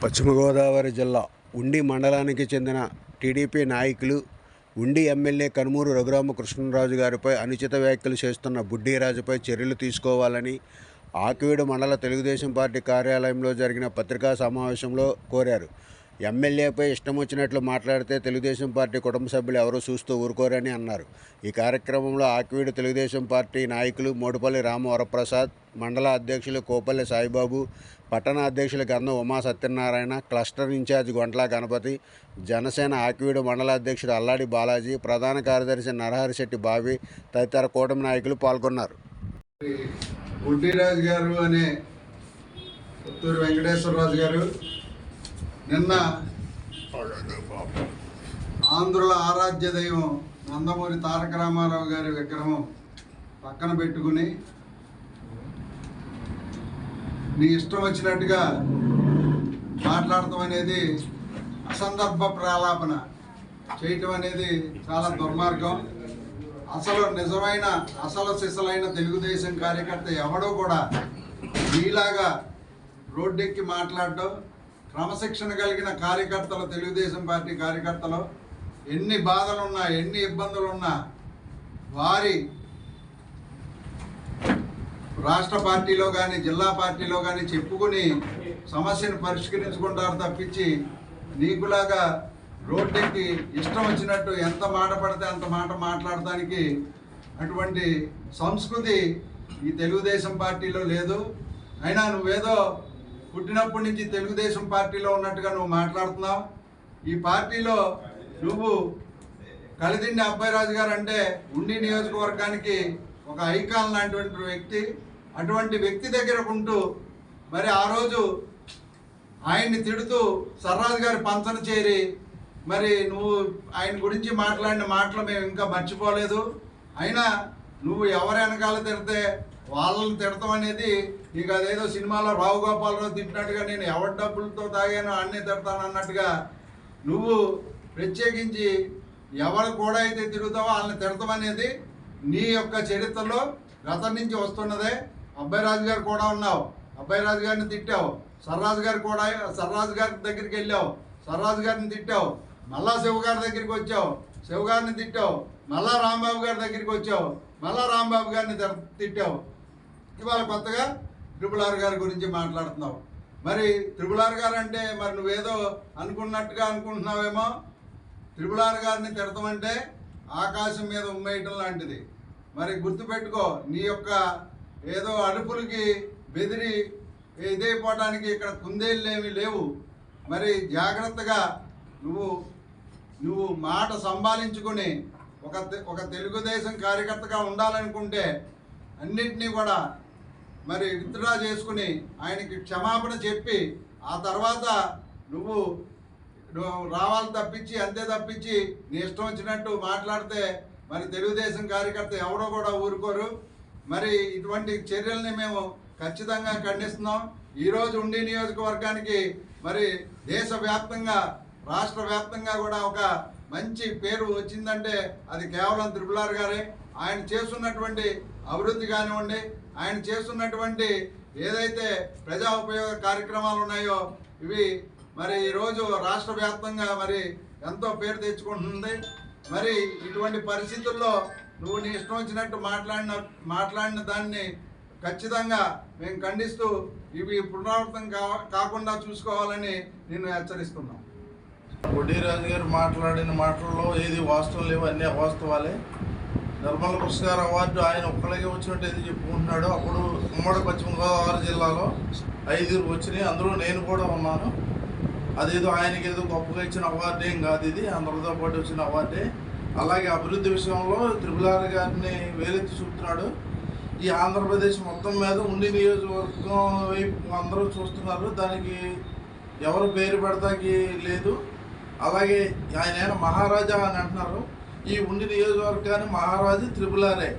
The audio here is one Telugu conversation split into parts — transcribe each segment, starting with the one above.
పశ్చిమ గోదావరి జిల్లా ఉండి మండలానికి చెందిన టీడీపీ నాయకులు ఉండి ఎమ్మెల్యే కనుమూరు రఘురామకృష్ణరాజు గారిపై అనుచిత వ్యాఖ్యలు చేస్తున్న బుడ్డీరాజుపై చర్యలు తీసుకోవాలని ఆకివీడు మండల తెలుగుదేశం పార్టీ కార్యాలయంలో జరిగిన పత్రికా సమావేశంలో కోరారు. ఎమ్మెల్యేపై ఇష్టం వచ్చినట్లు మాట్లాడితే తెలుగుదేశం పార్టీ కుటుంబ సభ్యులు ఎవరూ చూస్తూ ఊరుకోరని అన్నారు. ఈ కార్యక్రమంలో ఆకివీడు తెలుగుదేశం పార్టీ నాయకులు మోడుపల్లి రామవరప్రసాద్, మండల అధ్యక్షులు కోపల్లి సాయిబాబు, పట్టణ అధ్యక్షులు గంధం ఉమా సత్యనారాయణ, క్లస్టర్ ఇన్ఛార్జి గొంట్ల గణపతి, జనసేన ఆకివీడు మండల అధ్యక్షుడు అల్లాడి బాలాజీ, ప్రధాన కార్యదర్శి నరహరిశెట్టి బావి తదితర కూటమి నాయకులు పాల్గొన్నారు. బుడ్డీరాజు గారు అనే పుత్తూరు వెంకటేశ్వరరాజు గారు నిన్న ఆంధ్రుల ఆరాధ్య దైవం నందమూరి తారక రామారావు గారి విగ్రహం పక్కన పెట్టుకుని నీ ఇష్టం వచ్చినట్టుగా మాట్లాడటం అనేది అసందర్భ ప్రాలాపన చేయటం అనేది చాలా దుర్మార్గం. అసలు నిజమైన సిసలైన తెలుగుదేశం కార్యకర్త ఎవడో కూడా మీలాగా రోడ్డెక్కి మాట్లాడటం, క్రమశిక్షణ కలిగిన కార్యకర్తలు, తెలుగుదేశం పార్టీ కార్యకర్తలు ఎన్ని బాధలున్నా ఎన్ని ఇబ్బందులున్నా వారి రాష్ట్ర పార్టీలో కానీ జిల్లా పార్టీలో కానీ చెప్పుకుని సమస్యను పరిష్కరించుకుంటారు తప్పించి నీకులాగా రోడ్డెక్కి ఇష్టం వచ్చినట్టు ఎంత మాట పడితే అంత మాట మాట్లాడటానికి అటువంటి సంస్కృతి ఈ తెలుగుదేశం పార్టీలో లేదు. అయినా నువ్వేదో పుట్టినప్పటి నుంచి తెలుగుదేశం పార్టీలో ఉన్నట్టుగా నువ్వు మాట్లాడుతున్నావు. ఈ పార్టీలో నువ్వు కలిదిండి అబ్బాయిరాజు గారు అంటే ఉండి నియోజకవర్గానికి ఒక ఐకాన్ లాంటి వ్యక్తి. అటువంటి వ్యక్తి దగ్గర ఉంటూ మరి ఆ రోజు ఆయన్ని తిడుతూ సర్రాజు గారి పంచన చేరి మరి నువ్వు ఆయన గురించి మాట్లాడిన మాటలు మేము ఇంకా మర్చిపోలేదు. అయినా నువ్వు ఎవరి వెనకాల తిడితే వాళ్ళని తిడతాం అనేది నీకు అదేదో సినిమాలో రావు గోపాలరావు తిట్టినట్టుగా నేను ఎవరి డబ్బులతో తాగానో అన్నీ తిడతాను అన్నట్టుగా నువ్వు ప్రత్యేకించి ఎవరు కూడా అయితే తిరుగుతావో వాళ్ళని తిడతాం అనేది నీ యొక్క చరిత్రలో గతం నుంచి వస్తున్నదే. అబ్బాయిరాజు గారు కూడా ఉన్నావు, అబ్బాయిరాజు గారిని తిట్టావు. సర్రాజు గారి దగ్గరికి వెళ్ళావు, సర్రాజు గారిని తిట్టావు. మళ్ళా శివగారి దగ్గరికి వచ్చావు, శివగారిని తిట్టావు. మళ్ళా రాంబాబు గారి దగ్గరికి వచ్చావు, మళ్ళా రాంబాబు గారిని తిట్టావు. ఇవాళ కొత్తగా త్రిపుల్ గారి గురించి మాట్లాడుతున్నావు. మరి త్రిపుల్ గారు అంటే మరి నువ్వేదో అనుకున్నట్టుగా అనుకుంటున్నావేమో. త్రిపుల్ గారిని తిడతామంటే ఆకాశం మీద ఉమ్మేయటం లాంటిది. మరి గుర్తుపెట్టుకో, నీ యొక్క ఏదో అడుపులకి బెదిరి ఇదైపోవడానికి ఇక్కడ కుందేళ్ళేమీ లేవు. మరి జాగ్రత్తగా నువ్వు మాట సంభాలించుకొని ఒక తెలుగుదేశం కార్యకర్తగా ఉండాలనుకుంటే అన్నింటినీ కూడా మరి విత్డ్రా చేసుకుని ఆయనకి క్షమాపణ చెప్పి ఆ తర్వాత నువ్వు రావాలి తప్పించి అంతే తప్పించి నీ ఇష్టం వచ్చినట్టు మాట్లాడితే మరి తెలుగుదేశం కార్యకర్త ఎవరో కూడా ఊరుకోరు. మరి ఇటువంటి చర్యల్ని మేము ఖచ్చితంగా ఖండిస్తున్నాం. ఈరోజు ఉండి నియోజకవర్గానికి మరి దేశవ్యాప్తంగా రాష్ట్ర వ్యాప్తంగా కూడా ఒక మంచి పేరు వచ్చిందంటే అది కేవలం త్రిపుల్ గారే. ఆయన చేస్తున్నటువంటి అభివృద్ధి కానివ్వండి, ఆయన చేస్తున్నటువంటి ఏదైతే ప్రజా ఉపయోగ కార్యక్రమాలు ఉన్నాయో ఇవి మరి ఈరోజు రాష్ట్ర వ్యాప్తంగా మరి ఎంతో పేరు తెచ్చుకుంటుంది. మరి ఇటువంటి పరిస్థితుల్లో నువ్వు నీ ఇష్టం వచ్చినట్టు మాట్లాడిన దాన్ని ఖచ్చితంగా మేము ఖండిస్తూ ఇవి పునరావృతం కాకుండా చూసుకోవాలని నేను హెచ్చరిస్తున్నాం. బుడ్డీరాజు గారు మాట్లాడిన మాటల్లో ఏది వాస్తవం లేవు, అన్నీ అవాస్తవాలే. నిర్మల కృష్ణ గారు అవార్డు ఆయన ఒక్కడికే వచ్చినట్టు ఏది చెప్పుకుంటున్నాడు. అప్పుడు ఉమ్మడి పశ్చిమ గోదావరి జిల్లాలో 5 వచ్చినాయి, అందులో నేను కూడా ఉన్నాను. అదేదో ఆయనకి ఏదో గొప్పగా ఇచ్చిన అవార్డు ఏం కాదు, ఇది అందరితో పాటు వచ్చిన అవార్డే. అలాగే అభివృద్ధి విషయంలో త్రిపుల్ గారిని వేలెత్తి చూపుతున్నాడు. ఈ ఆంధ్రప్రదేశ్ మొత్తం మీద ఉండి నియోజకవర్గం వైపు అందరూ చూస్తున్నారు. దానికి ఎవరు పేరు పెడతాకి లేదు. అలాగే ఆయన మహారాజా అని అంటున్నారు. ఈ ఉండి నియోజకవర్గాన్ని మహారాజు త్రిపుల్ గారే,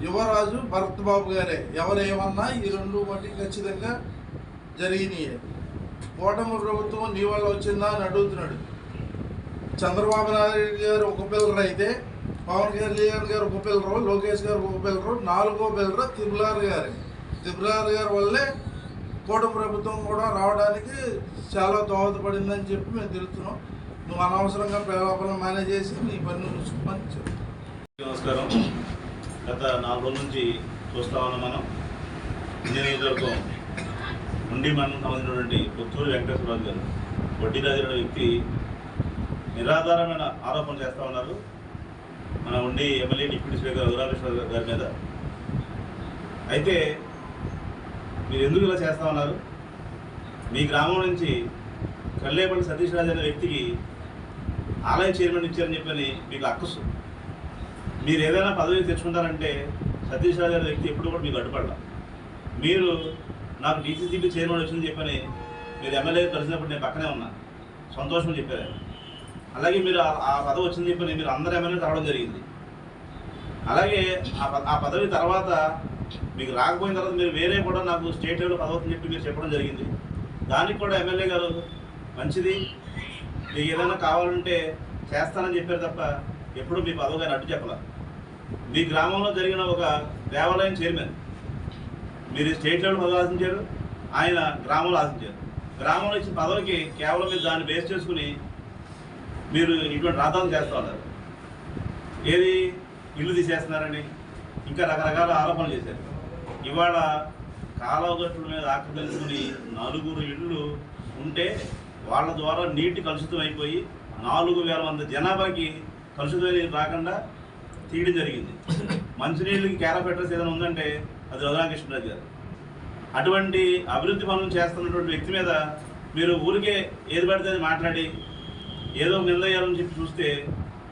యువరాజు భరత్ బాబు గారే. ఎవరేమన్నా ఈ రెండు బట్టి ఖచ్చితంగా జరిగినాయి. కూటమి ప్రభుత్వం నీ వల్ల వచ్చిందా అని అడుగుతున్నాడు. చంద్రబాబు నాయుడు గారు ఒక పిల్లరు అయితే, పవన్ కళ్యాణ్ గారు ఒక పిల్లరు, లోకేష్ గారు ఒక పిల్లరు, 4వ పిల్లరు త్రిపుల్ గారు. త్రిపుల్ గారి వల్లే కూటమి ప్రభుత్వం కూడా రావడానికి చాలా దోహదపడిందని చెప్పి మేము తెలుస్తున్నాం. నువ్వు అనవసరంగా ప్రలోభాలను మేనేజ్ చేసి నీ పని చూసుకోమని చెప్పి. నమస్కారం. గత 4 రోజుల నుంచి చూస్తా ఉన్నాం మనం నియోజకవర్గం ఉండి మండలం సంబంధించినటువంటి పుత్తూరు వెంకటేశ్వరరావు గారు వడ్డీరాజు అనే వ్యక్తి నిరాధారమైన ఆరోపణలు చేస్తూ ఉన్నారు మన ఉండి ఎమ్మెల్యే డిప్యూటీ స్పీకర్ రఘురామకృష్ణ గారి మీద. అయితే మీరు ఎందుకు ఇలా చేస్తూ ఉన్నారు? మీ గ్రామం నుంచి కల్లేపల్లి సతీష్ రాజు అనే వ్యక్తికి ఆలయ చైర్మన్ ఇచ్చారని చెప్పని మీకు అక్కసు. మీరు ఏదైనా పదవి తెచ్చుకుంటారంటే సతీష్ రాజు అనే వ్యక్తి ఎప్పుడు కూడా మీకు అడ్డుపడాల. మీరు నాకు డీసీసీబీ చైర్మన్ వచ్చిందని చెప్పని మీరు ఎమ్మెల్యే కలిసినప్పుడు నేను పక్కనే ఉన్నా, సంతోషం చెప్పారు. అలాగే మీరు ఆ పదవి వచ్చిందని చెప్పని మీరు అందరు ఎమ్మెల్యే రావడం జరిగింది. అలాగే ఆ పదవి తర్వాత మీకు రాకపోయిన తర్వాత మీరు వేరే కూడా నాకు స్టేట్ లెవెల్ పదవి అని చెప్పి మీరు చెప్పడం జరిగింది. దానికి కూడా ఎమ్మెల్యే గారు మంచిది, మీకు ఏదైనా కావాలంటే చేస్తానని చెప్పారు తప్ప ఎప్పుడు మీ పదవి గారిని అడ్డు చెప్పాల. మీ గ్రామంలో జరిగిన ఒక దేవాలయం చైర్మన్ మీరు స్టేట్ లెవెల్ పదవి ఆశించారు, ఆయన గ్రామంలో ఆశించారు. గ్రామంలో ఇచ్చిన పదవికి కేవలం మీరు దాన్ని బేస్ చేసుకుని మీరు ఇటువంటి రాద్ధాలు చేస్తూ ఉన్నారు. ఏది ఇల్లు తీసేస్తున్నారని ఇంకా రకరకాల ఆరోపణలు చేశారు. ఇవాళ కాలువగట్టుల మీద ఆక్రమించుకుని 4 ఇళ్ళు ఉంటే వాళ్ళ ద్వారా నీటి కలుషితం అయిపోయి 4,000 మంది జనాభాకి కలుషితం రాకుండా తీయడం జరిగింది. మంచినీళ్ళకి క్యారఫెటర్స్ ఏదైనా ఉందంటే అది రఘురామకృష్ణరాజు గారు. అటువంటి అభివృద్ధి పనులు చేస్తున్నటువంటి వ్యక్తి మీద మీరు ఊరికే ఏది పడితే అది మాట్లాడి ఏదో నిందయ్యాలని చెప్పి చూస్తే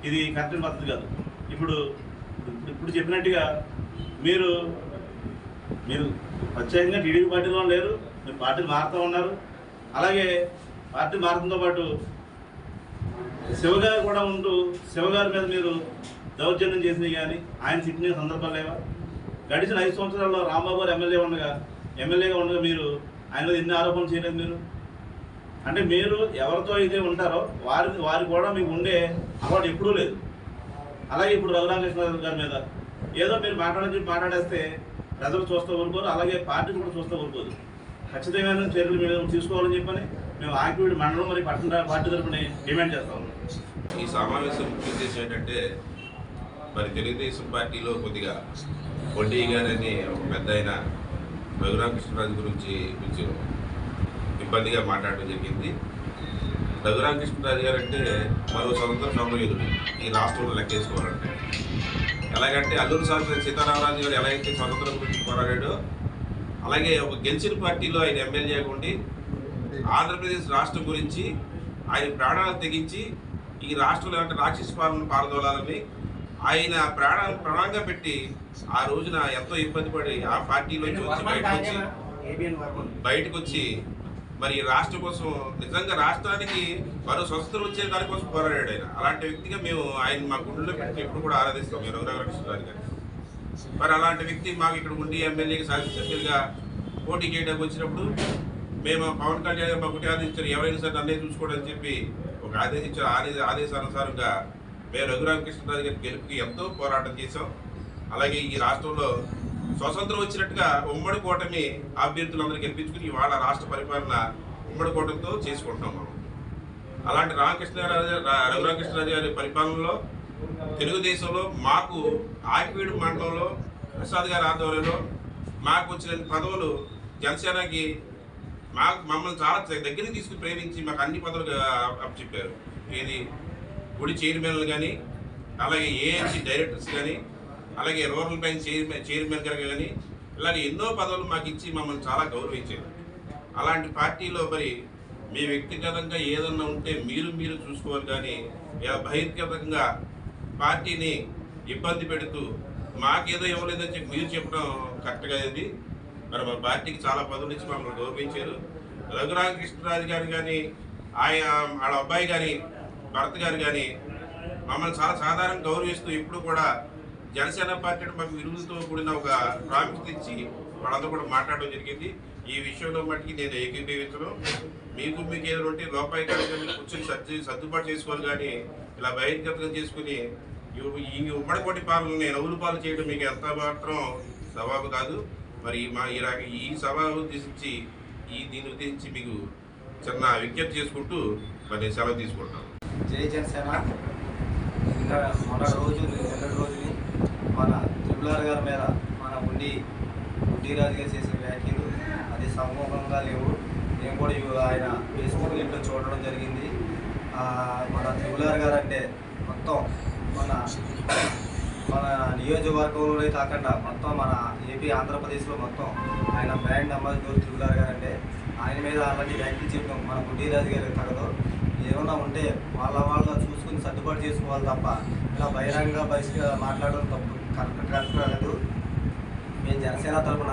ఇది కరెక్ట్ పద్ధతి కాదు. ఇప్పుడు చెప్పినట్టుగా మీరు ప్రత్యేకంగా టీడీపీ పార్టీలో లేరు, మీరు పార్టీలు మారుతూ ఉన్నారు. అలాగే పార్టీ మారడంతో పాటు శివగారు కూడా ఉంటూ శివగారి మీద మీరు దౌర్జన్యం చేసినవి కానీ ఆయన తిట్టిన సందర్భాలు లేవా? గడిచిన 5 సంవత్సరాల్లో రాంబాబు గారు ఎమ్మెల్యేగా ఉండగా మీరు ఆయన మీద ఎన్ని ఆరోపణలు చేయలేదు మీరు? అంటే మీరు ఎవరితో అయితే ఉంటారో వారి కూడా మీకు ఉండే అలవాటు ఎప్పుడూ లేదు. అలాగే ఇప్పుడు రఘురామకృష్ణ గారి మీద ఏదో మీరు మాట్లాడేస్తే ప్రజలు చూస్తూ ఊరుకోరు, అలాగే పార్టీ కూడా చూస్తూ ఊరుకోదు. ఖచ్చితమైన చర్యలు మీరు తీసుకోవాలని చెప్పని మేము ఆకివీడి మండలం మరి పట్టణ పార్టీ తరఫున డిమాండ్ చేస్తా ఉన్నాం. ఈ సమావేశం ముఖ్య ఉద్దేశం ఏంటంటే మరి తెలుగుదేశం పార్టీలో కొద్దిగా వడ్డీ గారని ఒక పెద్ద ఆయన రఘురామకృష్ణరాజు గురించి కొంచెం ఇబ్బందిగా మాట్లాడడం జరిగింది. రఘురామకృష్ణరాజు గారు అంటే మరో స్వతంత్ర సమరయోధుడు ఈ రాష్ట్రంలో లెక్కేసుకోవాలంటే. ఎలాగంటే అల్లూరి సీతారామరాజు గారు ఎలా అయితే స్వతంత్రం గురించి పోరాడాడో అలాగే ఒక గెలిచిన పార్టీలో ఆయన ఎమ్మెల్యేగా ఉండి ఆంధ్రప్రదేశ్ రాష్ట్రం గురించి ఆయన ప్రాణాలు తెగించి ఈ రాష్ట్రంలో అంటే రాక్షస పాలన పారదోలాలని ఆయన ప్రాణాలు ప్రణంగా పెట్టి ఆ రోజున ఎంతో ఇబ్బంది పడి ఆ పార్టీలోంచి వచ్చి బయటకు వచ్చి మరి రాష్ట్రం కోసం నిజంగా రాష్ట్రానికి మరో స్వతంత్రం వచ్చే దానికోసం పోరాడాడు ఆయన. అలాంటి వ్యక్తిగా మేము ఆయన మా గుండెలో పెట్టి ఎప్పుడు కూడా ఆరాధిస్తాం మేము రఘురామకృష్ణరాజు గారు. మరి అలాంటి వ్యక్తి మాకు ఇక్కడ ఉండి ఎమ్మెల్యేకి శాసనసభ్యులుగా పోటీ చేయడానికి వచ్చినప్పుడు మేము పవన్ కళ్యాణ్ గారు మాకు ఆదేశించారు, ఎవరైనా సరే నన్నే చూసుకోవడానికి చెప్పి ఒక ఆదేశానుసారంగా మేము రఘురామకృష్ణరాజు గారి గెలుపుకి ఎంతో పోరాటం చేశాం. అలాగే ఈ రాష్ట్రంలో స్వతంత్రం వచ్చినట్టుగా ఉమ్మడి కూటమి అభ్యర్థులందరూ గెలిపించుకుని ఇవాళ రాష్ట్ర పరిపాలన ఉమ్మడి కూటమితో చేసుకుంటున్నాం మనం. అలాంటి రఘురామకృష్ణరాజు గారి పరిపాలనలో తెలుగుదేశంలో మాకు ఆకివీడు మండలంలో ప్రసాద్ గారి ఆధ్వర్యంలో మాకు వచ్చిన పదవులు జనసేనకి మమ్మల్ని చాలా దగ్గరికి తీసుకుని ప్రేమించి మాకు అన్ని పదవులు అప్పచెప్పారు. ఏది గుడి చైర్మన్లు కానీ అలాగే ఏఎంసీ డైరెక్టర్స్ కానీ అలాగే రూరల్ బ్యాంక్ చైర్మన్ గారు కానీ ఇలాగే ఎన్నో పదవులు మాకు ఇచ్చి మమ్మల్ని చాలా గౌరవించారు. అలాంటి పార్టీలో మరి మీ వ్యక్తిగతంగా ఏదన్నా ఉంటే మీరు చూసుకోవాలి కానీ ఇలా బహిర్గతంగా పార్టీని ఇబ్బంది పెడుతూ మాకేదో ఇవ్వలేదని చెప్పి మీరు చెప్పడం కరెక్ట్గా ఇది. మరి మా పార్టీకి చాలా పదవులు ఇచ్చి మమ్మల్ని గౌరవించారు. రఘురామకృష్ణరాజు గారు కానీ వాళ్ళ అబ్బాయి కానీ భరత్ గారు కానీ మమ్మల్ని చాలా సాధారణంగా గౌరవిస్తూ ఇప్పుడు కూడా జనసేన పార్టీ మాకు విలువలతో కూడిన ఒక ప్రాముఖ్యత ఇచ్చి వాళ్ళంతా కూడా మాట్లాడడం జరిగింది. ఈ విషయంలో మట్టికి నేను ఏకీభవించడం మీకు ఏదో ఉంటే లోపాయికారిగా కూర్చొని సర్దుబాటు చేసుకోవాలి కానీ ఇలా బహిర్గతం చేసుకుని ఈ ఉమ్మడికోటి పాలనని నవ్వులు పాలు చేయడం మీకు ఎంత మాత్రం సవాబు కాదు. మరి ఈ సభ ఉద్దేశించి దీన్ని ఉద్దేశించి మీకు చిన్న విజ్ఞప్తి చేసుకుంటూ మరి నేను సెలవు తీసుకుంటాను. జై జనసేన. మొన్నటి రోజుని మన త్రిపులార్ గారి మీద మన ఉండి రాజు గారు చేసిన వ్యాఖ్యలు అది సమూహంగా లేవు. నేను కూడా ఆయన ఫేస్బుక్ ఇంట్లో చూడడం జరిగింది. మన త్రిపులార్ గారు అంటే మొత్తం మన నియోజకవర్గంలోనే కాకుండా మొత్తం మన ఏపీ ఆంధ్రప్రదేశ్లో మొత్తం ఆయన బ్రాండ్ అంబాసిడర్ త్రిపులార్ గారు అంటే ఆయన మీద అలాంటి వ్యాఖ్యలు చెప్పడం మన రాజు గారికి తగదు. ఏమన్నా ఉంటే వాళ్ళ చూసుకుని సర్దుబాటు చేసుకోవాలి తప్ప ఇలా బహిరంగ మాట్లాడడం తప్పు కరెక్ట్ కాదు. మేము జనసేన తరఫున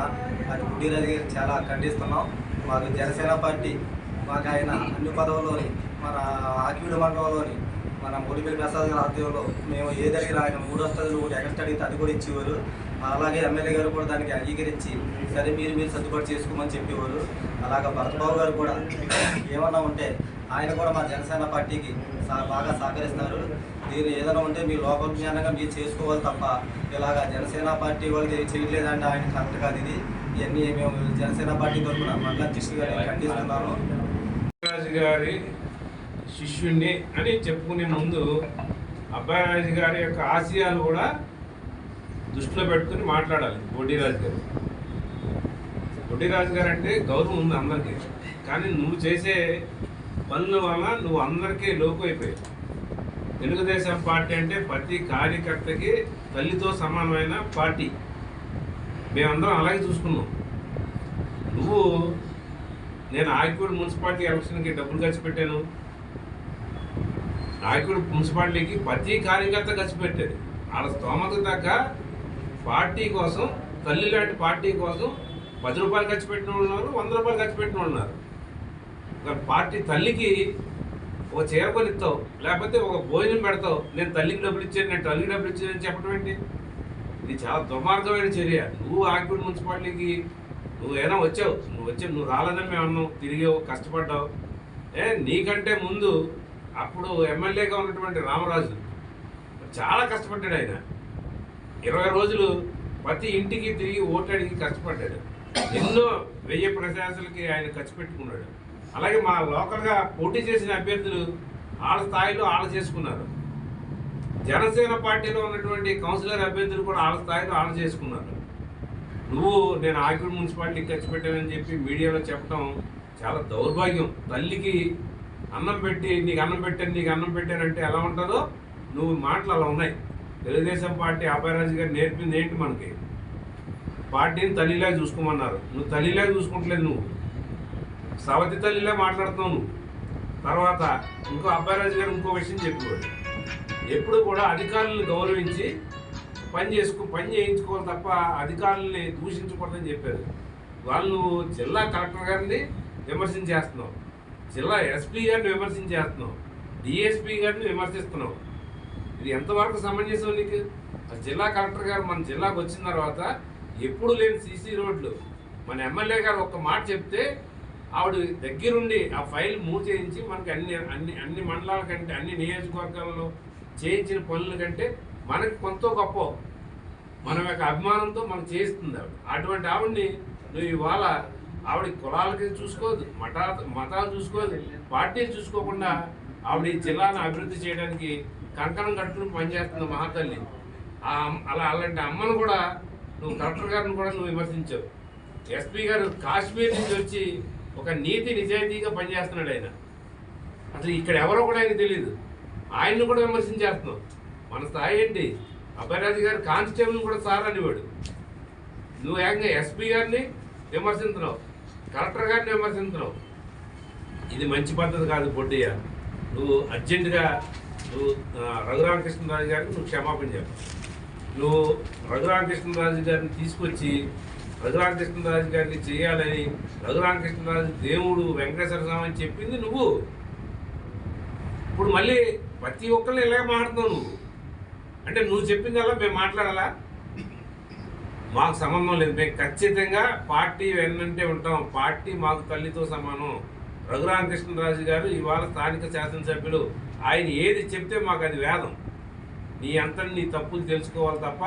అది రాజు గారికి చాలా ఖండిస్తున్నాం. మాకు జనసేన పార్టీ మాకు ఆయన అన్ని పదవుల్లోని మన ఆకివీడు మండలంలోని మన ముడిపల్లి ప్రసాద్ గారి ఆధ్వర్యంలో మేము ఏదడిగినా ఆయన 3 వస్తుంది ఒకటి ఎక్స్ట్రా అడిగితే అది కూడా ఇచ్చేవారు. అలాగే ఎమ్మెల్యే గారు కూడా దానికి అంగీకరించి సరే మీరు సర్దుబాటు చేసుకోమని చెప్పేవారు. అలాగే భరతబాబు గారు కూడా ఏమన్నా ఉంటే ఆయన కూడా మా జనసేన పార్టీకి బాగా సహకరిస్తున్నారు. దీన్ని ఏదైనా ఉంటే మీ లోకల్ జ్ఞానంగా మీరు చేసుకోవాలి తప్ప ఇలాగ జనసేన పార్టీ వాళ్ళకి చేయట్లేదంటే ఆయన కరెక్ట్ కాదు. ఇవన్నీ మేము జనసేన పార్టీ తరఫున మండల అధ్యక్షుడు గారిని ఖండిస్తున్నాను. రాజు గారి శిష్యుణ్ణి అని చెప్పుకునే ముందు అబ్బాయిరాజు గారి యొక్క ఆశయాలు కూడా దృష్టిలో పెట్టుకుని మాట్లాడాలి. రాజు గారు రాజు గారు అంటే గౌరవం ఉంది అందరికీ, కానీ నువ్వు చేసే పనుల వల్ల నువ్వు అందరికీ లోకు అయిపోయావు. తెలుగుదేశం పార్టీ అంటే ప్రతి కార్యకర్తకి తల్లితో సమానమైన పార్టీ. మేమందరం అలాగే చూసుకున్నాం. నేను ఆకివీడు మున్సిపాలిటీ ఎలక్షన్కి డబ్బులు ఖర్చు పెట్టాను. ఆకివీడు మున్సిపాలిటీకి ప్రతి కార్యకర్త ఖర్చు పెట్టారు. వాళ్ళ స్తోమత తగ్గ పార్టీ కోసం, తల్లి లాంటి పార్టీ కోసం 10 రూపాయలు ఖర్చు పెట్టిన వాళ్ళు ఉన్నారు, 100 రూపాయలు ఖర్చు పెట్టిన వాళ్ళు ఉన్నారు. పార్టీ తల్లికి ఒక చీర కొనిస్తావు, లేకపోతే ఒక భోజనం పెడతావు. నేను తల్లికి డబ్బులు ఇచ్చాను, నేను తల్లికి డబ్బులు ఇచ్చానని చెప్పడం ఏంటి? ఇది చాలా దుర్మార్గమైన చర్య. నువ్వు ఆకివీడు మున్సిపాలిటీకి నువ్వేనా వచ్చావు, నువ్వు రాలేదని మేము అన్నావు, తిరిగావు, కష్టపడ్డావు. నీకంటే ముందు అప్పుడు ఎమ్మెల్యేగా ఉన్నటువంటి రామరాజు చాలా కష్టపడ్డాడు. ఆయన 20 రోజులు ప్రతి ఇంటికి తిరిగి ఓటడికి కష్టపడ్డాడు. ఎన్నో 1000 ప్రశంసలకి ఆయన ఖర్చు పెట్టుకున్నాడు. అలాగే మా లోకల్గా పోటీ చేసిన అభ్యర్థులు వాళ్ళ స్థాయిలో వాళ్ళు చేసుకున్నారు. జనసేన పార్టీలో ఉన్నటువంటి కౌన్సిలర్ అభ్యర్థులు కూడా వాళ్ళ స్థాయిలో వాళ్ళు చేసుకున్నారు. నేను ఆకివీడు మున్సిపాలిటీకి ఖర్చు పెట్టానని చెప్పి మీడియాలో చెప్పడం చాలా దౌర్భాగ్యం. తల్లికి అన్నం పెట్టి నీకు అన్నం పెట్టానంటే ఎలా ఉంటుందో నువ్వు మాటలు అలా ఉన్నాయి. తెలుగుదేశం పార్టీ అబ్బాయిరాజు గారు నేర్పింది ఏంటి? మనకి పార్టీని తల్లిలా చూసుకోమన్నారు. నువ్వు తల్లిలా చూసుకుంటలేదు, నువ్వు సవతి తల్లిలా మాట్లాడుతున్నావు. నువ్వు తర్వాత అబ్బాయిరాజు గారు ఇంకో విషయం చెప్పేవాడు, ఎప్పుడు కూడా అధికారులను గౌరవించి పని చేయించుకోవాలి తప్ప అధికారులని దూషించకూడదని చెప్పారు. వాళ్ళు జిల్లా కలెక్టర్ గారిని విమర్శించేస్తున్నావు, జిల్లా ఎస్పీ గారిని విమర్శించేస్తున్నావు, డిఎస్పీ గారిని విమర్శిస్తున్నావు. ఇది ఎంతవరకు సమంజసం నీకు? జిల్లా కలెక్టర్ గారు మన జిల్లాకు వచ్చిన తర్వాత ఎప్పుడు లేని సీసీ రోడ్లు మన ఎమ్మెల్యే గారు ఒక్క మాట చెప్తే ఆవిడ దగ్గరుండి ఆ ఫైల్ మూవ్ చేయించి మనకి అన్ని మండలాల కంటే, అన్ని నియోజకవర్గాలలో చేయించిన పనుల కంటే మనకి కొంత గొప్ప మన యొక్క అభిమానంతో మనం చేస్తుంది ఆవిడ. అటువంటి ఆవిడ్ని నువ్వు ఇవాళ ఆవిడ కులాలకి చూసుకోదు, మతాలు చూసుకోదు, పార్టీలు చూసుకోకుండా ఆవిడ ఈ జిల్లాను అభివృద్ధి చేయడానికి కంకణం కట్టుకుని పనిచేస్తుంది మహాతల్లి. అలాంటి అమ్మను కూడా నువ్వు కలెక్టర్ గారిని కూడా నువ్వు విమర్శించావు. ఎస్పీ గారు కాశ్మీర్ నుంచి వచ్చి ఒక నీతి నిజాయితీగా పనిచేస్తున్నాడు. ఆయన అసలు ఇక్కడ ఎవరో కూడా ఆయనకు తెలియదు, ఆయన్ని కూడా విమర్శించేస్తున్నావు. మన స్థాయి ఏంటి? అబ్బాయిరాజు గారు కానిస్టేబుల్ని కూడా సార్ అనేవాడు. నువ్వు ఏకంగా ఎస్పీ గారిని విమర్శించినావు, కలెక్టర్ గారిని విమర్శించినావు. ఇది మంచి పద్ధతి కాదు బొడ్డయ్య. నువ్వు అర్జెంటుగా రఘురామకృష్ణరాజు గారికి నువ్వు క్షమాపణ చెప్పు. నువ్వు రఘురామకృష్ణరాజు గారిని తీసుకొచ్చి రఘురామకృష్ణరాజు గారిని చేయాలని, రఘురామకృష్ణరాజు దేవుడు, వెంకటేశ్వర స్వామి అని చెప్పింది నువ్వు. ఇప్పుడు మళ్ళీ ప్రతి ఒక్కరిని ఇలాగే మాట్లాడుతున్నావు నువ్వు. అంటే నువ్వు చెప్పింది అలా మేము మాట్లాడాలా? మాకు సంబంధం లేదు. మేము ఖచ్చితంగా పార్టీ వెన్నంటే ఉంటాం. పార్టీ మాకు తల్లితో సమానం. రఘురామకృష్ణరాజు గారు ఇవాళ స్థానిక శాసనసభ్యులు. ఆయన ఏది చెప్తే మాకు అది వేదం. నీ తప్పులు తెలుసుకోవాలి తప్ప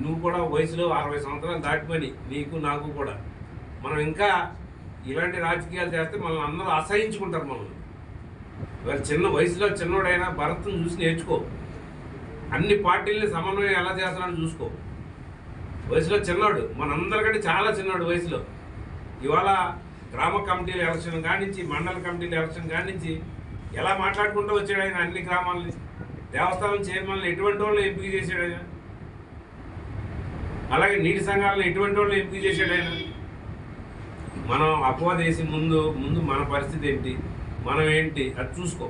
నువ్వు కూడా వయసులో 60 సంవత్సరాలు దాటిపోయి నీకు నాకు కూడా మనం ఇంకా ఇలాంటి రాజకీయాలు చేస్తే మనల్ని అందరూ అసహించుకుంటారు. మనల్ని ఇవాళ చిన్న వయసులో చిన్నోడైనా భరత్ను చూసి నేర్చుకో. అన్ని పార్టీలని సమన్వయం ఎలా చేస్తున్నాడో చూసుకో. వయసులో చిన్నోడు, మనందరికంటే చాలా చిన్నోడు వయసులో. ఇవాళ గ్రామ కమిటీల ఎలక్షన్ కానించి, మండల కమిటీల ఎలక్షన్ కానించి ఎలా మాట్లాడుకుంటూ వచ్చాడు ఆయన. అన్ని గ్రామాలని, దేవస్థానం చైర్మన్లు ఎటువంటి వాళ్ళు ఎంపిక చేశాడు ఆయన. అలాగే నీటి సంఘాలను ఎటువంటి వాళ్ళు ఎంపిక చేశాడు ఆయన. మనం అపవాదేసి ముందు మన పరిస్థితి ఏంటి, మనం ఏంటి అది చూసుకో.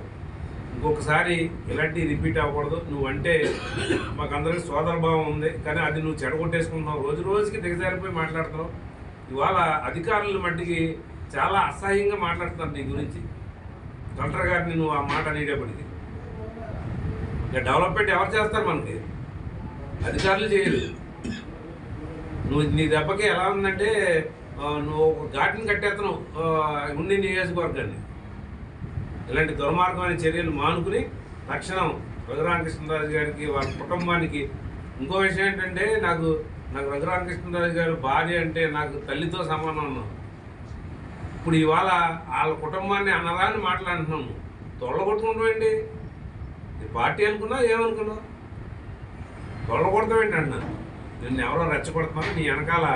ఇంకొకసారి ఇలాంటి రిపీట్ అవ్వకూడదు. నువ్వంటే మాకందరికి సోదరభావం ఉంది, కానీ అది నువ్వు చెడగొట్టేసుకుంటున్నావు. రోజు రోజుకి దిగజారిపోయి మాట్లాడుతున్నావు. ఇవాళ అధికారుల మట్టికి చాలా అసహ్యంగా మాట్లాడుతున్నారు నీ గురించి. కలెక్టర్ గారిని నువ్వు ఆ మాట అనేటప్పటికి ఇక డెవలప్మెంట్ ఎవరు చేస్తారు? మనకి అధికారులు చేయరు. నువ్వు నీ దెబ్బకి ఎలా ఉందంటే నువ్వు ఒక ఘాటిని కట్టేస్తున్నావు ఉండి నియోజకవర్గాన్ని. ఇలాంటి దుర్మార్గమైన చర్యలు మానుకుని తక్షణం రఘురామకృష్ణరాజు గారికి, వాళ్ళ కుటుంబానికి. ఇంకో విషయం ఏంటంటే నాకు రఘురామకృష్ణరాజు గారు భార్య అంటే నాకు తల్లితో సమానం అన్నాం. ఇప్పుడు ఇవాళ వాళ్ళ కుటుంబాన్ని అనరాని మాట్లాడుతున్నాము. తొళ్ళగొట్టుకుంటామేంటి? ఈ పార్టీ అనుకున్నా ఏమనుకున్నావు? తొళ్ళగొడతామేంటి అంటున్నాను. నిన్ను ఎవరో రెచ్చగొడుతున్నావు. నీ వెనకాల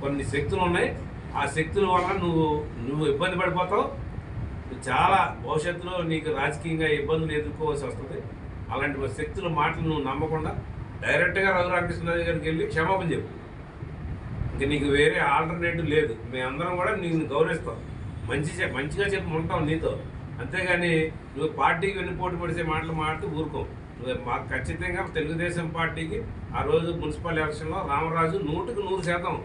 కొన్ని శక్తులు ఉన్నాయి. ఆ శక్తుల వల్ల నువ్వు ఇబ్బంది పడిపోతావు. చాలా భవిష్యత్తులో నీకు రాజకీయంగా ఇబ్బందులు ఎదుర్కోవాల్సి వస్తుంది. అలాంటి శక్తుల మాటలు నువ్వు నమ్మకుండా డైరెక్ట్గా రఘురామకృష్ణరాజు గారికి వెళ్ళి క్షమాపణ చెప్పు. ఇంకా నీకు వేరే ఆల్టర్నేటివ్ లేదు. మేమందరం కూడా నిన్ను గౌరవిస్తాం, మంచిగా చెప్పి ఉంటాం నీతో. అంతేగాని నువ్వు పార్టీకి వెన్నుపోటు పడిసే మాటలు మాట్లాడుతూ ఊరుకోవు. నువ్వు మాకు ఖచ్చితంగా తెలుగుదేశం పార్టీకి ఆ రోజు మున్సిపల్ ఎలక్షన్లో రామరాజు 100%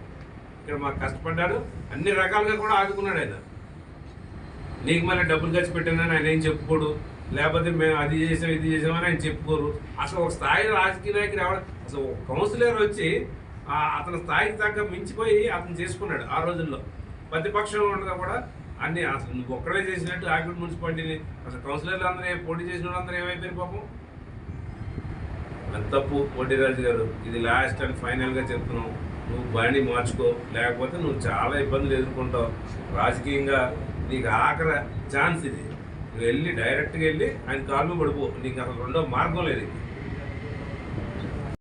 ఇక్కడ మాకు కష్టపడ్డాడు. అన్ని రకాలుగా కూడా ఆదుకున్నాడు ఆయన. నీకు మళ్ళీ డబ్బులు ఖర్చు పెట్టానని ఆయన ఏం చెప్పుకోడు, లేకపోతే మేము అది చేసాం ఇది చేసామని ఆయన చెప్పుకోరు. అసలు ఒక స్థాయి రాజకీయ నాయకుడు ఎవరు? అసలు ఒక కౌన్సిలర్ వచ్చి అతని స్థాయికి తగ్గ మించిపోయి అతను చేసుకున్నాడు. ఆ రోజుల్లో ప్రతిపక్షంలో ఉండగా కూడా అన్ని అసలు నువ్వు ఒక్కడే చేసినట్టు ఆకివీడు మున్సిపాలిటీని అసలు కౌన్సిలర్లు అందరూ పోటీ చేసిన వాళ్ళందరూ ఏమైపోయారు పాపం. అది తప్పు. కోటిరాజు గారు, ఇది లాస్ట్ అండ్ ఫైనల్గా చెప్తున్నావు. నువ్వు బండి మార్చుకో, లేకపోతే నువ్వు చాలా ఇబ్బందులు ఎదుర్కొంటావు రాజకీయంగా. నీకు ఆఖరి ఛాన్స్ ఇది. నువ్వు వెళ్ళి డైరెక్ట్గా వెళ్ళి ఆయన కాళ్ళు పడిపో. నీకు అసలు రెండో మార్గం లేదు.